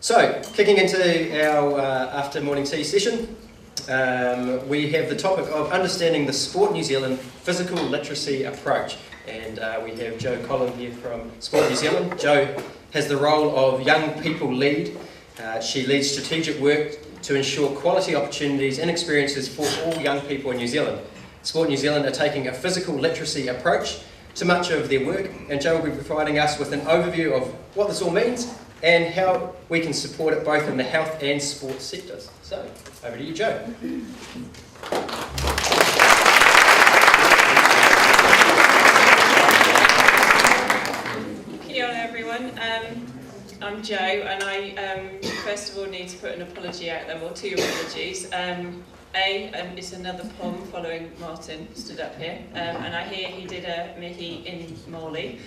So, kicking into our after morning tea session, we have the topic of understanding the Sport New Zealand physical literacy approach. And we have Colin here from Sport New Zealand. Jo has the role of young people lead. She leads strategic work to ensure quality opportunities and experiences for all young people in New Zealand. Sport New Zealand are taking a physical literacy approach to much of their work, and Jo will be providing us with an overview of what this all means and how we can support it both in the health and sports sectors. So, over to you, Jo. Kia ora everyone. I'm Jo, and I first of all need to put an apology out there, well, two apologies. It's another POM following Martin stood up here, and I hear he did a mihi in Māori.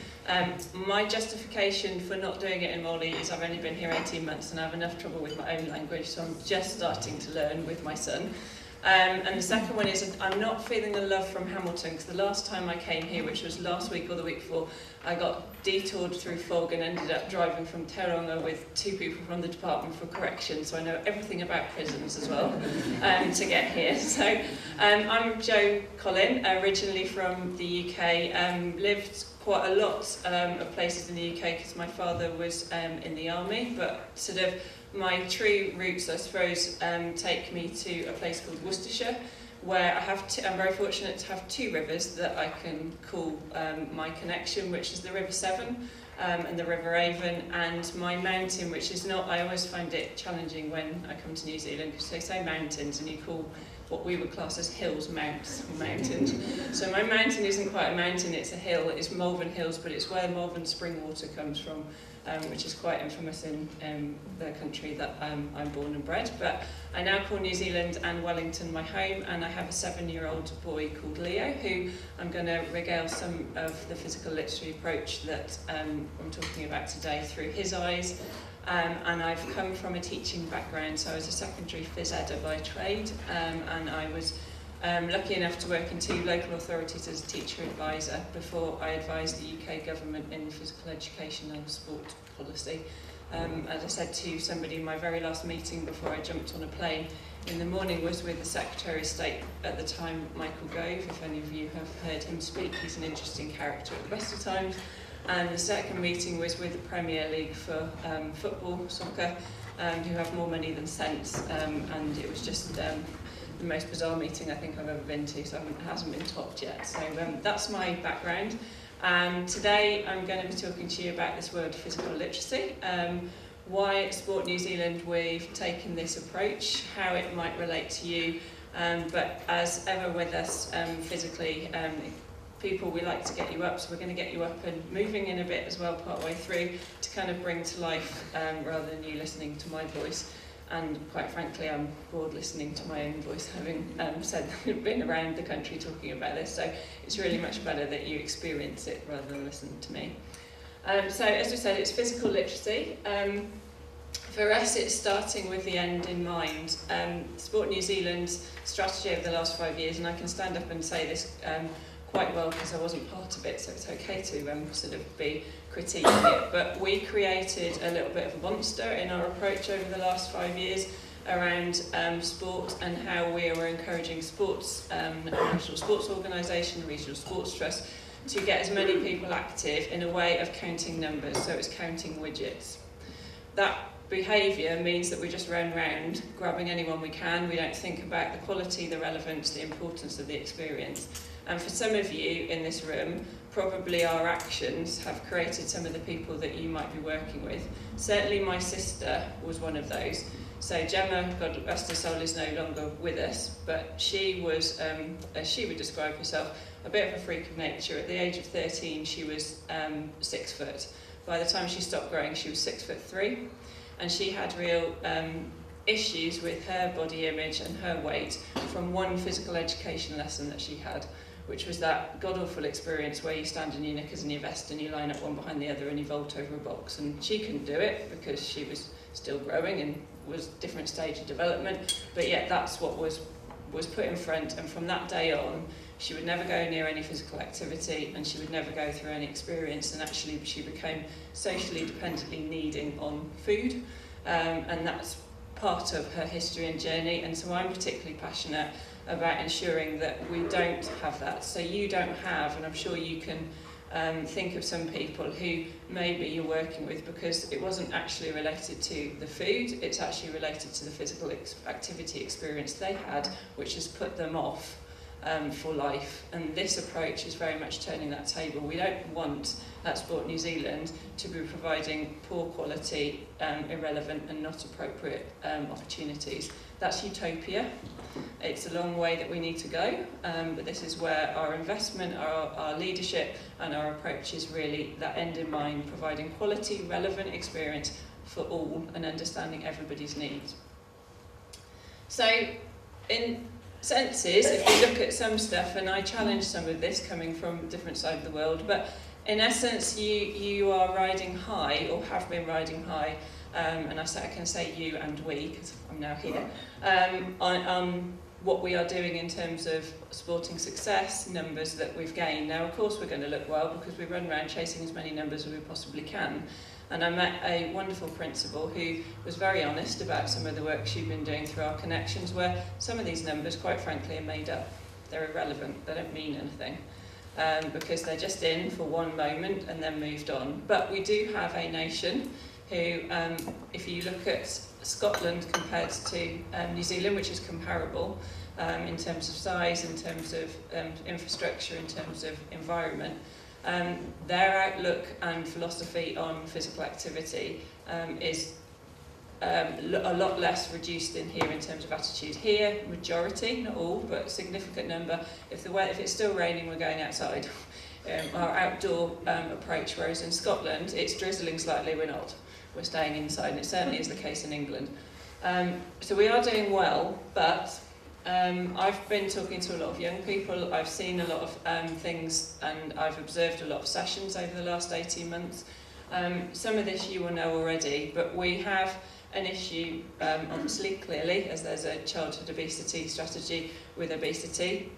My justification for not doing it in Māori is I've only been here 18 months and I have enough trouble with my own language, so I'm just starting to learn with my son. And the second one is I'm not feeling the love from Hamilton, because the last time I came here, which was last week or the week before, I got detoured through fog and ended up driving from Tauranga with two people from the Department for Correction, so I know everything about prisons as well to get here. So I'm Colin, originally from the UK, lived quite a lot of places in the UK because my father was in the army, but sort of my true roots, I suppose, take me to a place called Worcestershire, where I'm very fortunate to have two rivers that I can call my connection, which is the River Severn and the River Avon, and my mountain, which is not, I always find it challenging when I come to New Zealand, because they say mountains and you call what we would class as hills mountains. So my mountain isn't quite a mountain, it's a hill. It's Malvern Hills, but it's where Malvern spring water comes from, which is quite infamous in the country that I'm born and bred. But I now call New Zealand and Wellington my home, and I have a 7-year-old boy called Leo, who I'm going to regale some of the physical literacy approach that I'm talking about today through his eyes. And I've come from a teaching background, so I was a secondary phys ed by trade, and I was lucky enough to work in two local authorities as a teacher advisor before I advised the UK government in physical education and sport policy. As I said to somebody in my very last meeting before I jumped on a plane in the morning was with the Secretary of State at the time, Michael Gove. If any of you have heard him speak, he's an interesting character at the best of times. And the second meeting was with the Premier League for football, soccer, who have more money than sense, and it was just the most bizarre meeting I think I've ever been to, so it hasn't been topped yet. So that's my background. Today I'm going to be talking to you about this word physical literacy, why at Sport New Zealand we've taken this approach, how it might relate to you, but as ever with us physically, people, we like to get you up, so we're going to get you up and moving in a bit as well part way through to kind of bring to life rather than you listening to my voice. And quite frankly, I'm bored listening to my own voice, having been around the country talking about this, so it's really much better that you experience it rather than listen to me. So as we said, it's physical literacy. For us, it's starting with the end in mind. Sport New Zealand's strategy over the last 5 years, and I can stand up and say this quite well because I wasn't part of it, so it's okay to sort of be critiquing it. But we created a little bit of a monster in our approach over the last 5 years around sport and how we were encouraging sports, National Sports Organisation, Regional Sports Trust, to get as many people active in a way of counting numbers, so it's counting widgets. That behaviour means that we just run round grabbing anyone we can. We don't think about the quality, the relevance, the importance of the experience. And for some of you in this room, probably our actions have created some of the people that you might be working with. Certainly my sister was one of those. So Gemma, God rest her soul, is no longer with us, but she was, as she would describe herself, a bit of a freak of nature. At the age of 13, she was 6 foot. By the time she stopped growing, she was 6'3", and she had real issues with her body image and her weight from one physical education lesson that she had, which was that god-awful experience where you stand in your knickers and your vest and you line up one behind the other and you vault over a box. And she couldn't do it because she was still growing and was a different stage of development, but yet that's what was put in front. And from that day on, she would never go near any physical activity and she would never go through any experience, and actually she became socially dependently needing on food. and that's part of her history and journey, and so I'm particularly passionate about ensuring that we don't have that. So you don't have, and I'm sure you can think of some people who maybe you're working with because it wasn't actually related to the food, it's actually related to the physical activity experience they had, which has put them off for life. And this approach is very much turning that table. We don't want at Sport New Zealand to be providing poor quality, irrelevant and not appropriate opportunities. That's utopia. It's a long way that we need to go, but this is where our investment, our leadership and our approach is really that end in mind, providing quality, relevant experience for all and understanding everybody's needs. So in senses, if we look at some stuff, and I challenge some of this coming from a different side of the world, but in essence you are riding high, or have been riding high, and I can say you and we, because I'm now here, on what we are doing in terms of sporting success, numbers that we've gained. Now, of course, we're going to look well because we run around chasing as many numbers as we possibly can. And I met a wonderful principal who was very honest about some of the work she'd been doing through our connections, where some of these numbers, quite frankly, are made up. They're irrelevant. They don't mean anything. Because they're just in for one moment and then moved on. But we do have a nation who, if you look at Scotland compared to New Zealand, which is comparable in terms of size, in terms of infrastructure, in terms of environment, their outlook and philosophy on physical activity is a lot less reduced in here in terms of attitude. Here, majority, not all, but a significant number. If it's still raining, we're going outside. Our outdoor approach, whereas in Scotland, it's drizzling slightly, we're not. We're staying inside, and it certainly is the case in England. So we are doing well, but I've been talking to a lot of young people. I've seen a lot of things, and I've observed a lot of sessions over the last 18 months. Some of this you will know already, but we have an issue, obviously, clearly, as there's a childhood obesity strategy with obesity.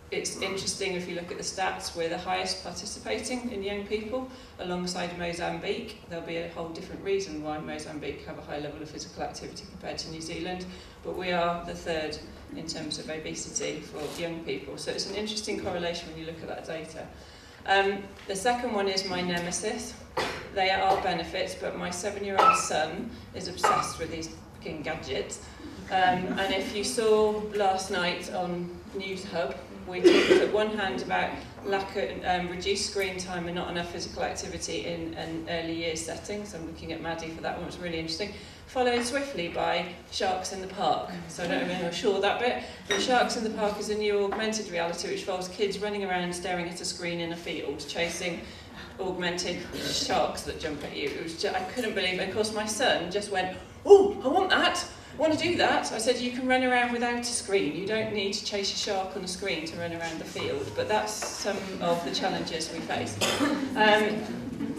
It's interesting if you look at the stats, we're the highest participating in young people alongside Mozambique. There'll be a whole different reason why Mozambique have a high level of physical activity compared to New Zealand, but we are the third in terms of obesity for young people. So it's an interesting correlation when you look at that data. The second one is my nemesis. They are benefits, but my 7-year-old son is obsessed with these fucking gadgets. And if you saw last night on News Hub, we talked at one hand about lack of reduced screen time and not enough physical activity in an early years setting. So I'm looking at Maddie for that one, it was really interesting. Followed swiftly by Sharks in the Park. So I don't know if you're sure that bit. But Sharks in the Park is a new augmented reality which involves kids running around staring at a screen in a field, chasing augmented sharks that jump at you. It was I couldn't believe it. Of course, my son just went, "Oh, I want that. I want to do that." I said, "You can run around without a screen. You don't need to chase a shark on a screen to run around the field." But that's some of the challenges we face.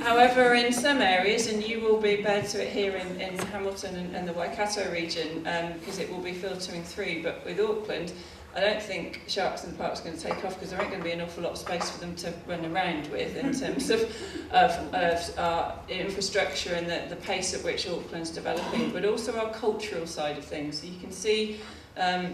However, in some areas, and you will be bared to it here in Hamilton and the Waikato region, because it will be filtering through, but with Auckland, I don't think Sharks in the Park is going to take off because there ain't going to be an awful lot of space for them to run around with in terms of our infrastructure and the pace at which Auckland's developing, but also our cultural side of things. So you can see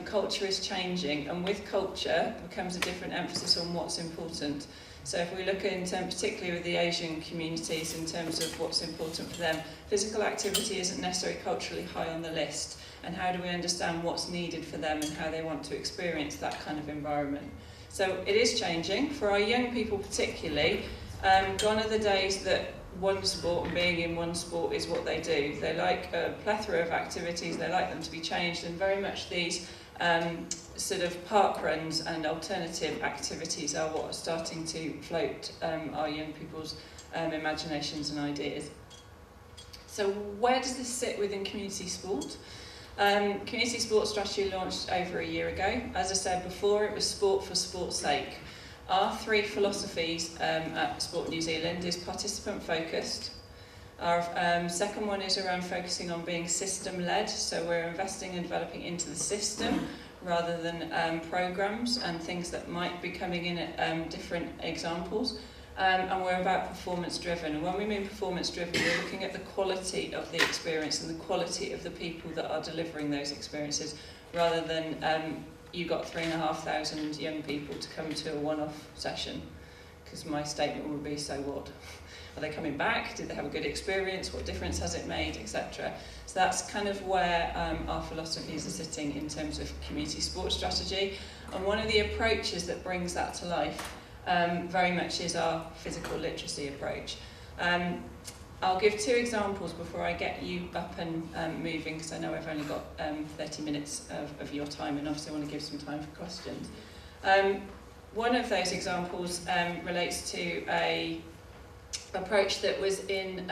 culture is changing, and with culture becomes a different emphasis on what's important. So if we look in terms, particularly with the Asian communities, in terms of what's important for them, physical activity isn't necessarily culturally high on the list. And how do we understand what's needed for them and how they want to experience that kind of environment? So it is changing. For our young people particularly, gone are the days that one sport and being in one sport is what they do. They like a plethora of activities, they like them to be changed, and very much these sort of park runs and alternative activities are what are starting to float our young people's imaginations and ideas. So where does this sit within community sport? Community Sports Strategy launched over a year ago. As I said before, it was sport for sport's sake. Our three philosophies at Sport New Zealand is participant focused. Our second one is around focusing on being system-led, so we're investing and developing into the system rather than programs and things that might be coming in at different examples. and we're about performance driven. And when we mean performance driven, we're looking at the quality of the experience and the quality of the people that are delivering those experiences, rather than you got 3,500 young people to come to a one-off session, because my statement would be, so what? Are they coming back? Did they have a good experience? What difference has it made, etc.? So that's kind of where our philosophies are sitting in terms of community sports strategy. And one of the approaches that brings that to life very much is our physical literacy approach. I'll give 2 examples before I get you up and moving, because I know I've only got 30 minutes of your time, and obviously I want to give some time for questions. One of those examples relates to a approach that was in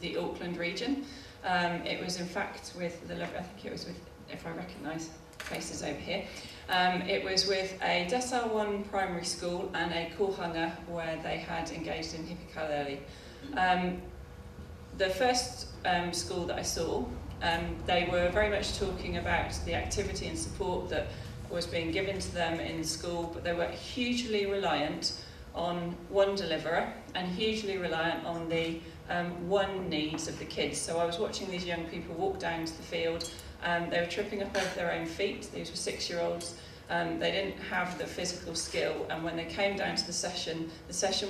the Auckland region. It was in fact with I think it was with, if I recognise faces over here, it was with a Decile 1 primary school and a kohanga where they had engaged in hippie kaleli. The first school that I saw, they were very much talking about the activity and support that was being given to them in school, but they were hugely reliant on one deliverer and hugely reliant on the one needs of the kids. So I was watching these young people walk down to the field. They were tripping up over their own feet. These were 6-year-olds. They didn't have the physical skill, and when they came down to the session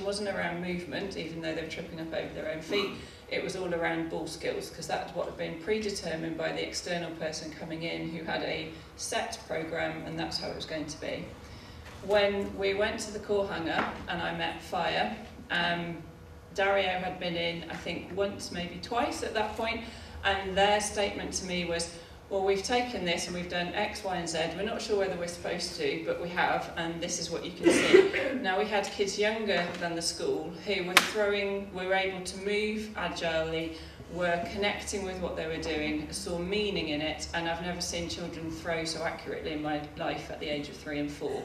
wasn't around movement, even though they were tripping up over their own feet. It was all around ball skills, because that's what had been predetermined by the external person coming in who had a set programme, and that's how it was going to be. When we went to the kohanga and I met Fire, Dario had been in, I think, once, maybe twice at that point, and their statement to me was, well, we've taken this and we've done X, Y and Z, we're not sure whether we're supposed to, but we have, and this is what you can see. Now, we had kids younger than the school who were able to move agilely, were connecting with what they were doing, saw meaning in it, and I've never seen children throw so accurately in my life at the age of 3 and 4.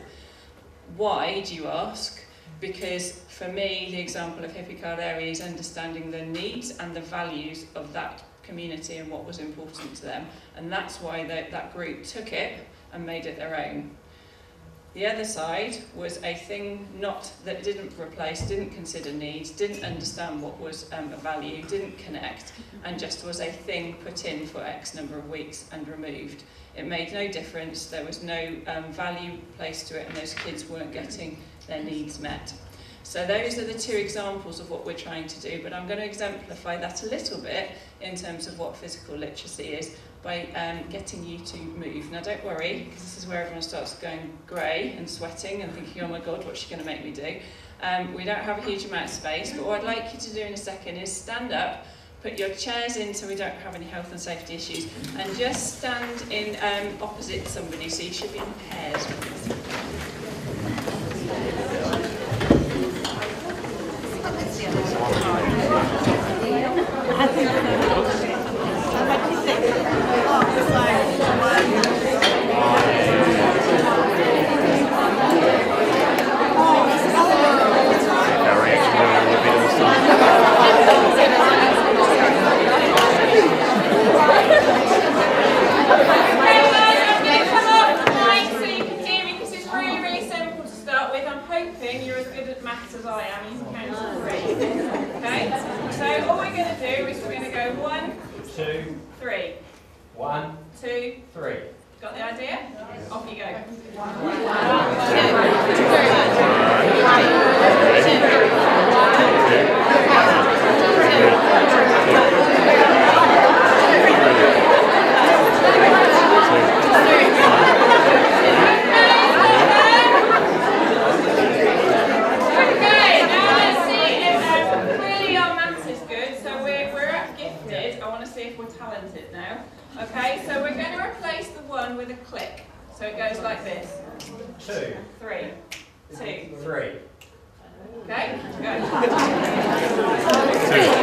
Why, do you ask? Because for me, the example of hippie kaleli is understanding the needs and the values of that community and what was important to them, and that's why that group took it and made it their own. The other side was a thing that didn't replace, didn't consider needs, didn't understand what was a value, didn't connect, and just was a thing put in for X number of weeks and removed. It made no difference, there was no value placed to it, and those kids weren't getting their needs met. So those are the 2 examples of what we're trying to do, but I'm going to exemplify that a little bit in terms of what physical literacy is by getting you to move. Now don't worry, because this is where everyone starts going grey and sweating and thinking, oh my god, what's she going to make me do? We don't have a huge amount of space, but what I'd like you to do in a second is stand up, put your chairs in so we don't have any health and safety issues, and just stand in opposite somebody, so you should be in pairs. Got the idea? Off you go. 2, 3, 2, 3. Okay, go. 3.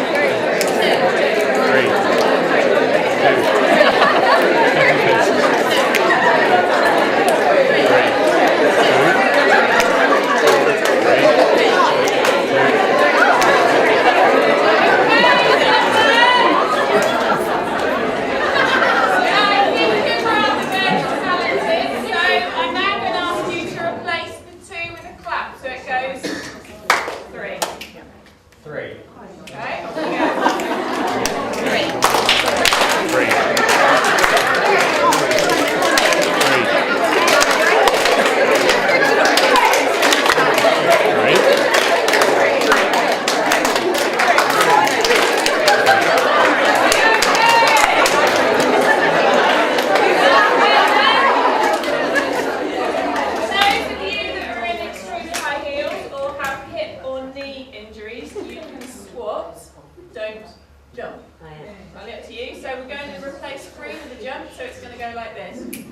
don't jump. I'll get to you. So we're going to replace free with a jump, so it's going to go like this.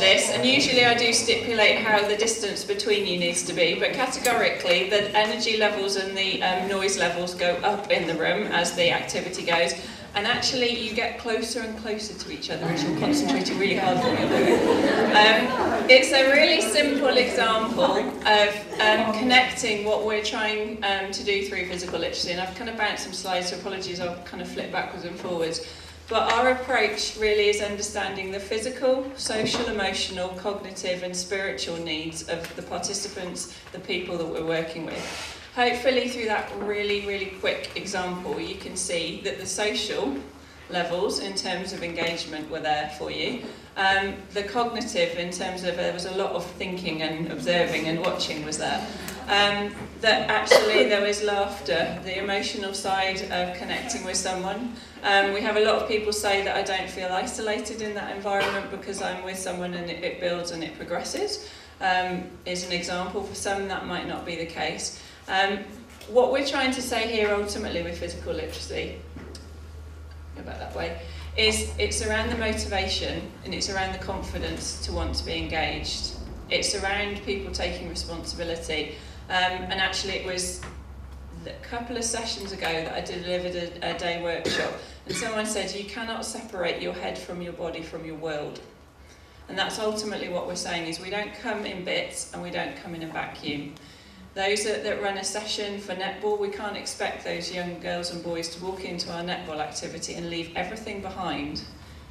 This, and usually I do stipulate how the distance between you needs to be, but categorically the energy levels and the noise levels go up in the room as the activity goes, and actually you get closer and closer to each other as you're concentrating really hard on what you're doing. It's a really simple example of connecting what we're trying to do through physical literacy, and I've kind of bounced some slides, so apologies, I'll kind of flip backwards and forwards. But our approach really is understanding the physical, social, emotional, cognitive and spiritual needs of the participants, the people that we're working with. Hopefully through that really, really quick example, you can see that the social levels in terms of engagement were there for you. The cognitive in terms of there was a lot of thinking and observing and watching was there. That actually there was laughter, the emotional side of connecting with someone. We have a lot of people say that I don't feel isolated in that environment because I'm with someone and it builds and it progresses. Is an example. For some that might not be the case. What we're trying to say here ultimately with physical literacy, go back that way, is it's around the motivation and it's around the confidence to want to be engaged. It's around people taking responsibility. And actually it was a couple of sessions ago that I delivered a day workshop, and someone said you cannot separate your head from your body from your world. And that's ultimately what we're saying, is we don't come in bits and we don't come in a vacuum. Those that run a session for netball, we can't expect those young girls and boys to walk into our netball activity and leave everything behind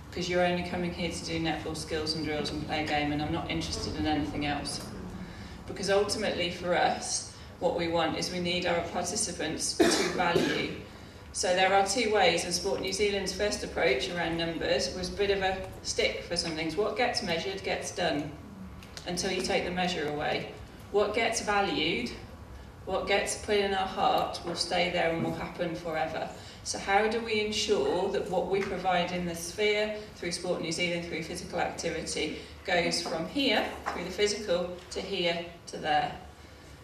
because you're only coming here to do netball skills and drills and play a game, and I'm not interested in anything else. Because ultimately for us, what we want is we need our participants to value. So there are two ways, and Sport New Zealand's first approach around numbers was a bit of a stick for some things. What gets measured gets done until you take the measure away. What gets valued, what gets put in our heart will stay there and will happen forever. So how do we ensure that what we provide in the sphere, through Sport New Zealand, through physical activity, goes from here, through the physical, to here, to there?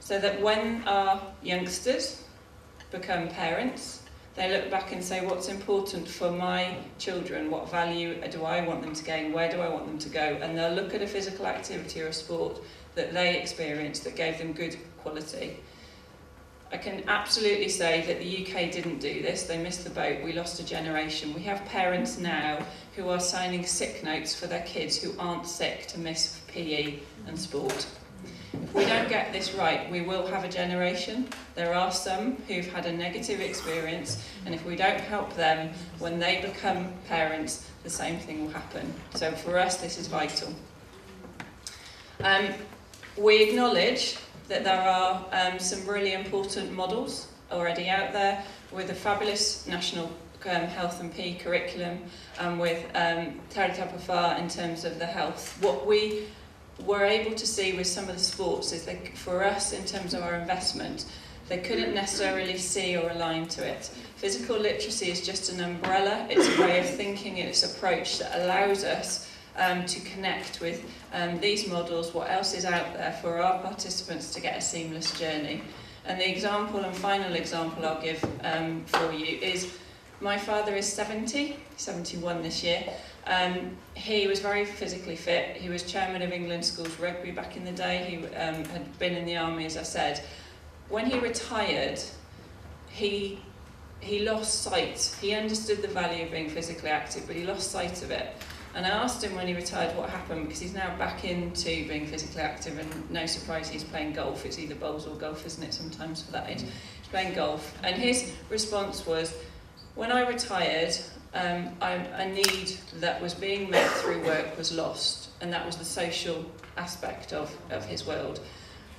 So that when our youngsters become parents, they look back and say, what's important for my children? What value do I want them to gain? Where do I want them to go? And they'll look at a physical activity or a sport that they experienced that gave them good quality. I can absolutely say that the UK didn't do this. They missed the boat. We lost a generation. We have parents now who are signing sick notes for their kids who aren't sick to miss PE and sport. If we don't get this right, we will have a generation. There are some who've had a negative experience, and if we don't help them when they become parents, the same thing will happen. So for us, this is vital. We acknowledge that there are some really important models already out there with a fabulous national health and PE curriculum, and with Tari Tapawha in terms of the health. What we were able to see with some of the sports is that for us, in terms of our investment, they couldn't necessarily see or align to it. Physical literacy is just an umbrella. It's a way of thinking, it's an approach that allows us to connect with these models, what else is out there for our participants to get a seamless journey. And the example and final example I'll give for you is, my father is 71 this year. He was very physically fit. He was chairman of England Schools Rugby back in the day. He had been in the army, as I said. When he retired, he lost sight. He understood the value of being physically active, but he lost sight of it. And I asked him when he retired what happened, because he's now back into being physically active, and no surprise he's playing golf. It's either bowls or golf, isn't it, sometimes for that age? He's playing golf. And his response was, when I retired, a need that was being met through work was lost, and that was the social aspect of his world.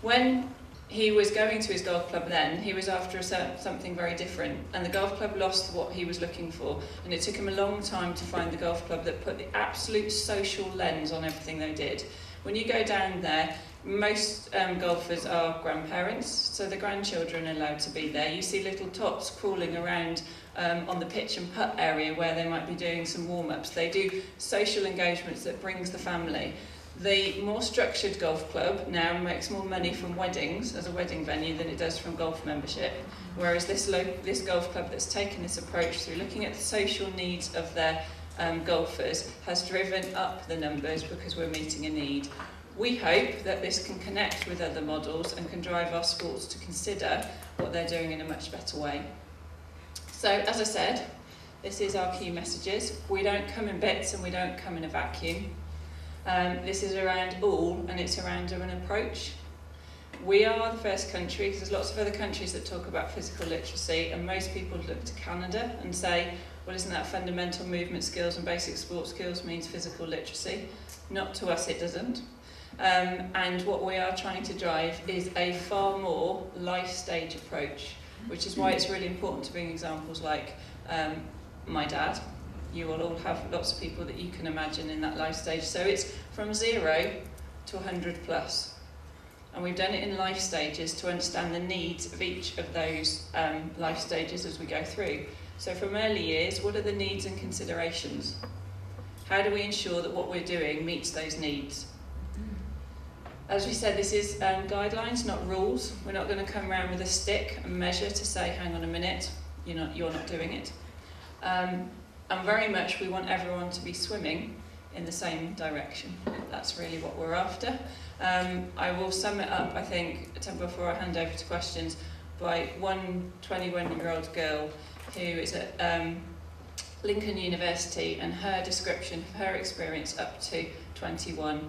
When he was going to his golf club then, he was after something very different, and the golf club lost what he was looking for, and it took him a long time to find the golf club that put the absolute social lens on everything they did. When you go down there, most golfers are grandparents, so the grandchildren are allowed to be there. You see little tots crawling around on the pitch and putt area where they might be doing some warm-ups. They do social engagements that brings the family. The more structured golf club now makes more money from weddings as a wedding venue than it does from golf membership, whereas this golf club that's taken this approach through looking at the social needs of their golfers has driven up the numbers because we're meeting a need. We hope that this can connect with other models and can drive our sports to consider what they're doing in a much better way. So, as I said, this is our key messages. We don't come in bits and we don't come in a vacuum. This is around all, and it's around an approach. We are the first country, because there's lots of other countries that talk about physical literacy, and most people look to Canada and say, well, isn't that fundamental movement skills and basic sport skills means physical literacy? Not to us, it doesn't. And what we are trying to drive is a far more life stage approach, which is why it's really important to bring examples like my dad. You will all have lots of people that you can imagine in that life stage. So it's from 0 to 100 plus. And we've done it in life stages to understand the needs of each of those life stages as we go through. So from early years, what are the needs and considerations? How do we ensure that what we're doing meets those needs? As we said, this is guidelines, not rules. We're not going to come around with a stick and measure to say, hang on a minute, you're not doing it. And very much we want everyone to be swimming in the same direction. That's really what we're after. I will sum it up, I think, before I hand over to questions, by one 21-year-old girl who is at Lincoln University, and her description of her experience up to 21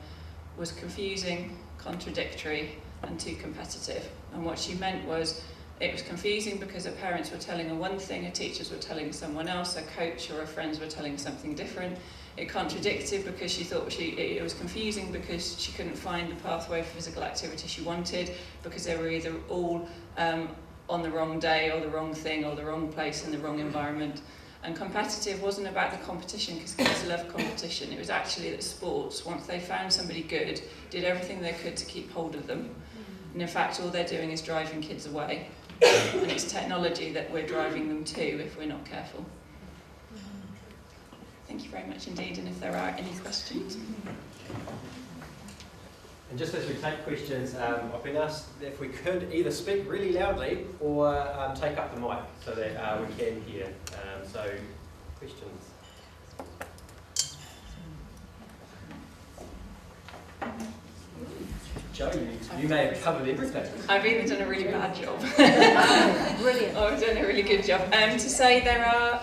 was confusing, contradictory, and too competitive. And what she meant was, it was confusing because her parents were telling her one thing, her teachers were telling someone else, her coach or her friends were telling something different. It contradicted because she thought it was confusing because she couldn't find the pathway for physical activity she wanted, because they were either all on the wrong day or the wrong thing or the wrong place in the wrong environment. And competitive wasn't about the competition, because kids love competition. It was actually that sports, once they found somebody good, did everything they could to keep hold of them. And in fact, all they're doing is driving kids away. And it's technology that we're driving them to if we're not careful. Thank you very much indeed, and if there are any questions. And just as we take questions, I've been asked if we could either speak really loudly or take up the mic so that we can hear. So, questions? Joe, you may have covered everything. I've even done a really bad job. Brilliant. I've done a really good job. To say there are,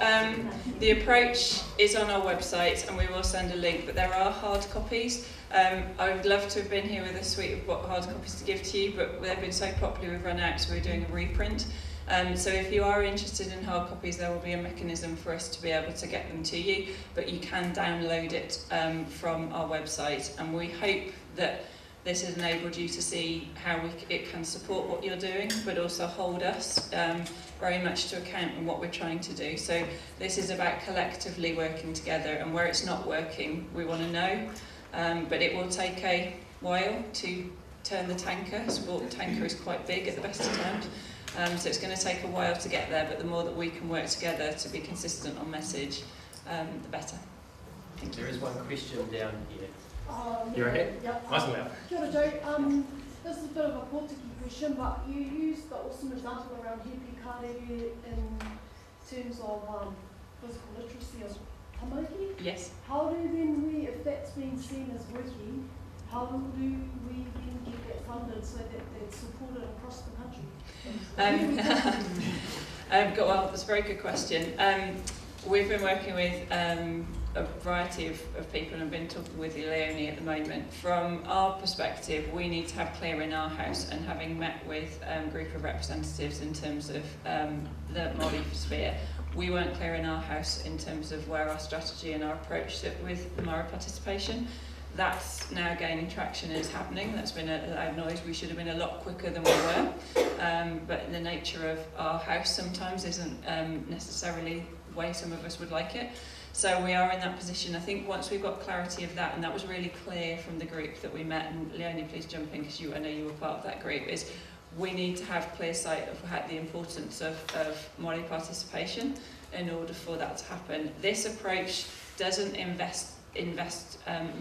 the approach is on our website, and we will send a link, but there are hard copies. I would love to have been here with a suite of hard copies to give to you, but they've been so popular we've run out, so we're doing a reprint. So if you are interested in hard copies, there will be a mechanism for us to be able to get them to you, but you can download it from our website, and we hope that this has enabled you to see how it can support what you're doing, but also hold us very much to account on what we're trying to do. So this is about collectively working together, and where it's not working, we want to know. But it will take a while to turn the tanker. Sport tanker is quite big at the best of times. So it's going to take a while to get there, but the more that we can work together to be consistent on message, the better. Thank you. There is one question down here. You're okay? Yep. Nice and loud. Kia ora, Joe. This is a bit of a Pōtiki question, but you used the awesome example around hipi kārere in terms of physical literacy of tamariki. Yes. How do then if that's being seen as working, how do we then get that funded so that it's supported across the country? Well, that's a very good question. We've been working with a variety of people, and I've been talking with Leonie at the moment. From our perspective, we need to have clear in our house, and having met with a group of representatives in terms of the Māori sphere, we weren't clear in our house in terms of where our strategy and our approach sit with the Māori participation. That's now gaining traction and is happening. That's been a loud noise. We should have been a lot quicker than we were. But the nature of our house sometimes isn't necessarily the way some of us would like it. So we are in that position. I think once we've got clarity of that, and that was really clear from the group that we met, and Leonie, please jump in because I know you were part of that group, is we need to have clear sight of the importance of Māori participation in order for that to happen. This approach doesn't invest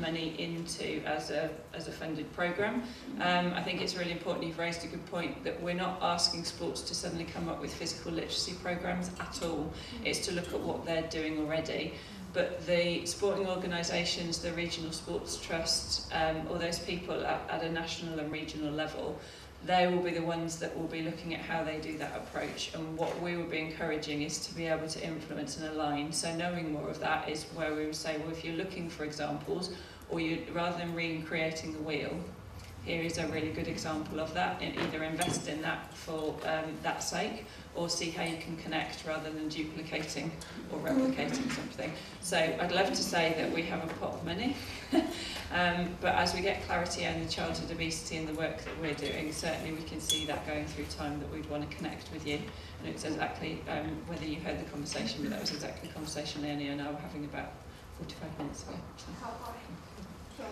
money into as a funded programme. I think it's really important, you've raised a good point, that we're not asking sports to suddenly come up with physical literacy programmes at all. It's to look at what they're doing already. But the sporting organisations, the regional sports trusts, or those people at a national and regional level, they will be the ones that will be looking at how they do that approach, and what we would be encouraging is to be able to influence and align. So knowing more of that is where we would say, well, if you're looking for examples, or you rather than recreating the wheel, here is a really good example of that, and either invest in that for that sake, or see how you can connect rather than duplicating or replicating something. So I'd love to say that we have a pot of money, but as we get clarity on the childhood obesity and the work that we're doing, certainly we can see that going through time, that we'd want to connect with you. And it's exactly, whether you heard the conversation, but that was exactly the conversation Leonie and I were having about 45 minutes ago. So.